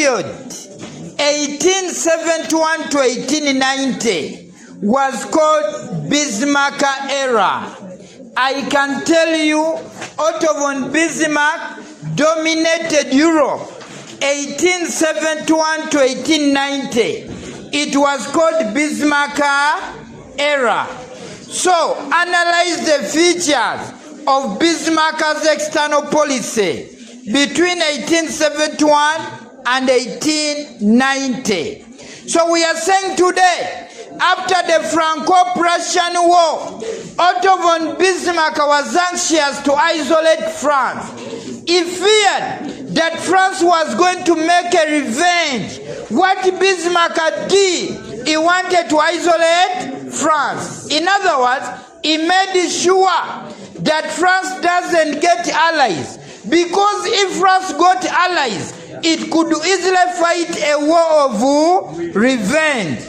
period 1871 to 1890 was called Bismarck era. I can tell you Otto von Bismarck dominated Europe 1871 to 1890. It was called Bismarck era. So analyze the features of Bismarck's external policy between 1871 and 1890. So we are saying today, after the Franco-Prussian War, Otto von Bismarck was anxious to isolate France. He feared that France was going to make a revenge. What Bismarck did, he wanted to isolate France. In other words, he made sure that France doesn't get allies. Because if France got allies, it could easily fight a war of revenge.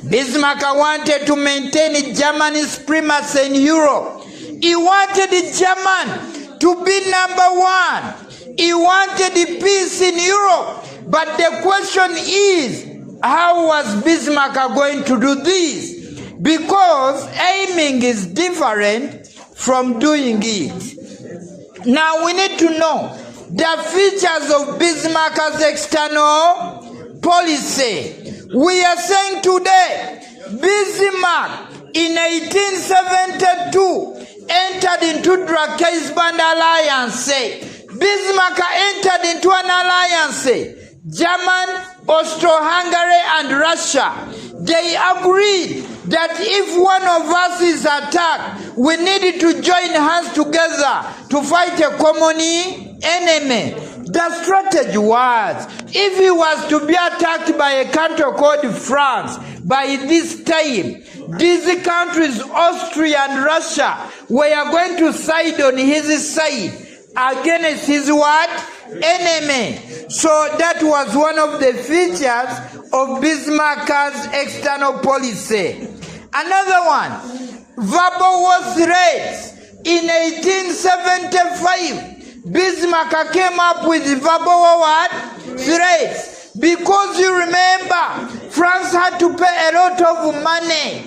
Bismarck wanted to maintain Germany's primacy in Europe. He wanted Germany to be number one. He wanted peace in Europe. But the question is, how was Bismarck going to do this? Because aiming is different from doing it. Now we need to know the features of Bismarck's external policy. We are saying today, Bismarck in 1872 entered into Drakensband alliance. Bismarck entered into an alliance. Germany, Austro-Hungary and Russia. They agreed that if one of us is attacked, we need to join hands together to fight a common enemy. The strategy was, if he was to be attacked by a country called France, by this time, these countries, Austria and Russia, were going to side on his side against his what? Enemy. So that was one of the features of Bismarck's external policy. Another one, verbal war threats. In 1875, Bismarck came up with verbal war threats. Because you remember, France had to pay a lot of money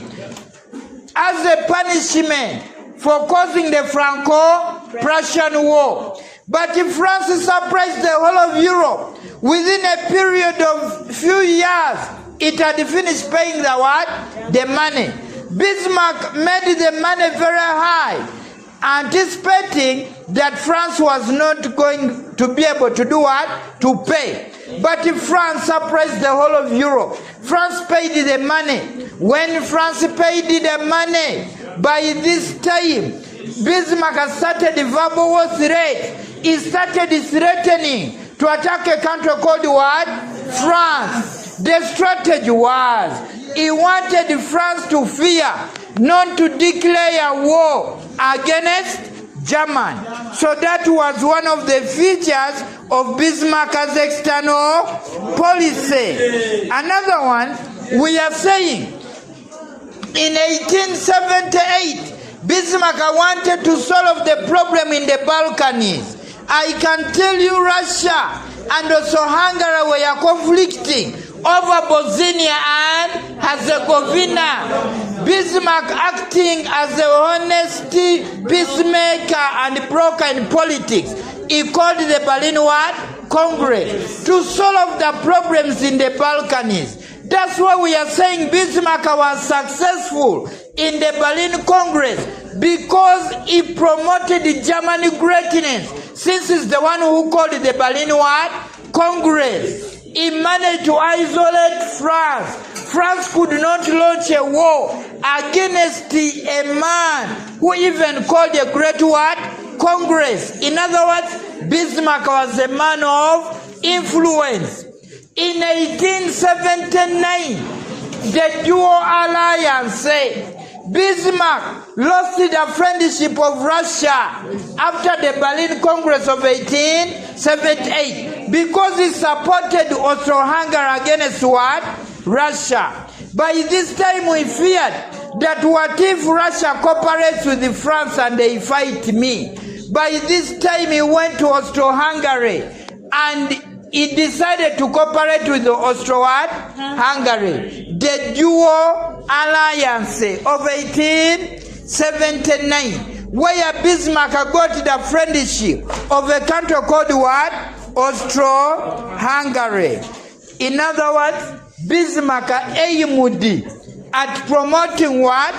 as a punishment for causing the Franco-Prussian War. But if France surprised the whole of Europe, within a period of few years, it had finished paying the what? The money. Bismarck made the money very high, anticipating that France was not going to be able to do what? To pay. But if France surprised the whole of Europe, France paid the money. When France paid the money, by this time, Bismarck started the verbal war threat. He started threatening to attack a country called what? France. The strategy was, he wanted France to fear, not to declare war against Germany. So that was one of the features of Bismarck's external policy. Another one, we are saying, in 1878, Bismarck wanted to solve the problem in the Balkans. I can tell you Russia and also Hungary were conflicting over Bosnia and Herzegovina. Bismarck, acting as a honest peacemaker and broker in politics, he called the Berlin what? Congress to solve the problems in the Balkans. That's why we are saying Bismarck was successful in the Berlin Congress, because he promoted the German greatness, since he's the one who called the Berlin what? Congress. He managed to isolate France. France could not launch a war against a man who even called a great what? Congress. In other words, Bismarck was a man of influence. In 1879, the dual alliance, Bismarck lost the friendship of Russia after the Berlin Congress of 1878 because he supported Austro-Hungary against what? Russia. By this time we feared that what if Russia cooperates with France and they fight me? By this time he went to Austro-Hungary and he decided to cooperate with the Austro-Hungary. The dual alliance of 1879, where Bismarck got the friendship of a country called what? Austro-Hungary. In other words, Bismarck aimed at promoting what?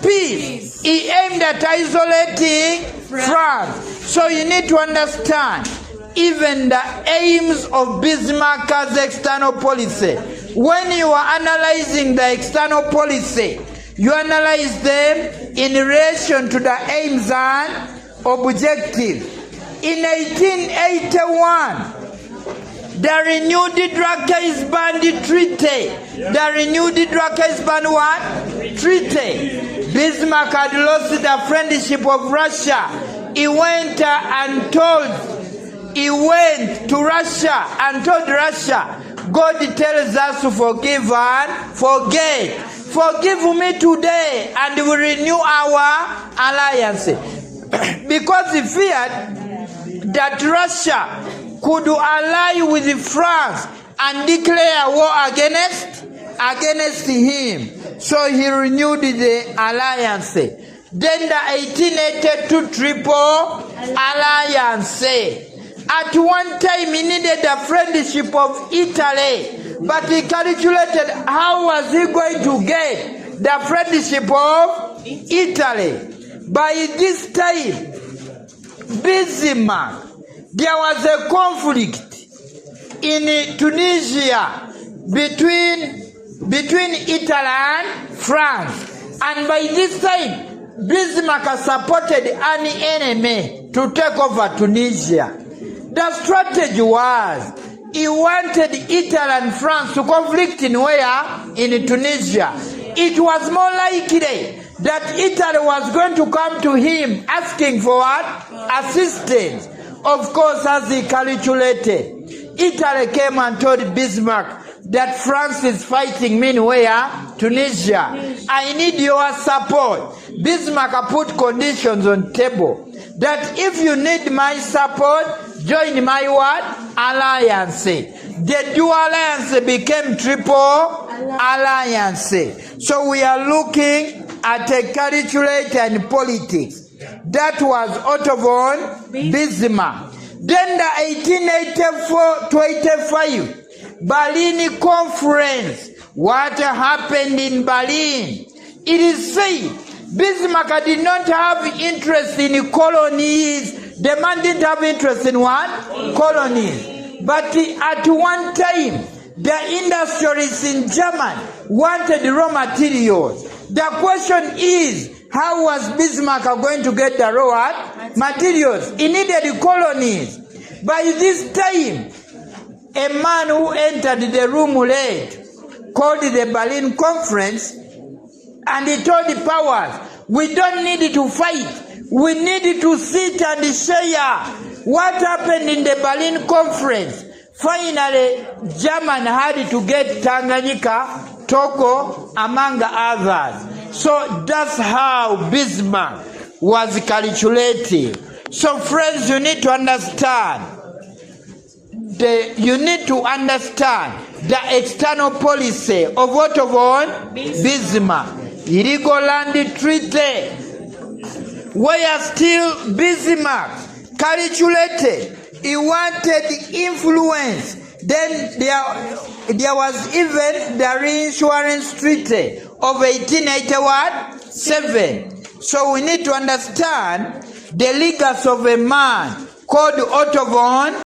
Peace. He aimed at isolating France. So you need to understand, even the aims of Bismarck's external policy. When you are analyzing the external policy, you analyze them in relation to the aims and objectives. In 1881, the renewed Bismarck-Band Treaty. The renewed Bismarck-Band what? Treaty. Bismarck had lost the friendship of Russia. He went to Russia and told Russia, God tells us to forgive and forget. Forgive me today and we renew our alliance. Because he feared that Russia could ally with France and declare war against him. So he renewed the alliance. Then the 1882 Triple Alliance. At one time he needed the friendship of Italy, but he calculated how was he going to get the friendship of Italy. By this time, Bismarck, there was a conflict in Tunisia between Italy and France. And by this time, Bismarck supported an enemy to take over Tunisia. The strategy was, he wanted Italy and France to conflict in where? In Tunisia. It was more likely that Italy was going to come to him asking for what? Assistance. Of course, as he calculated, Italy came and told Bismarck that France is fighting me where? Tunisia. I need your support. Bismarck put conditions on table that if you need my support, join my what? Alliance. The dual alliance became triple alliance. So we are looking at a calculator in politics. That was Otto von Bismarck. Then the 1884 to 85 Berlin Conference. What happened in Berlin? It is said Bismarck did not have interest in colonies. The man didn't have interest in what? Colonies. But at one time, the industrialists in Germany wanted raw materials. The question is, how was Bismarck going to get the raw materials? He needed colonies. By this time, a man who entered the room late called the Berlin Conference, and he told the powers, we don't need to fight. We need to sit and share what happened in the Berlin Conference. Finally, Germany had to get Tanganyika, Togo, among others. So that's how Bismarck was calculating. So friends, you need to understand the external policy of Otto von Bismarck. Illegal land treaty, where still Bismarck calculated. He wanted influence. Then there was even the reinsurance treaty of 1887. So we need to understand the legacy of a man called Otto von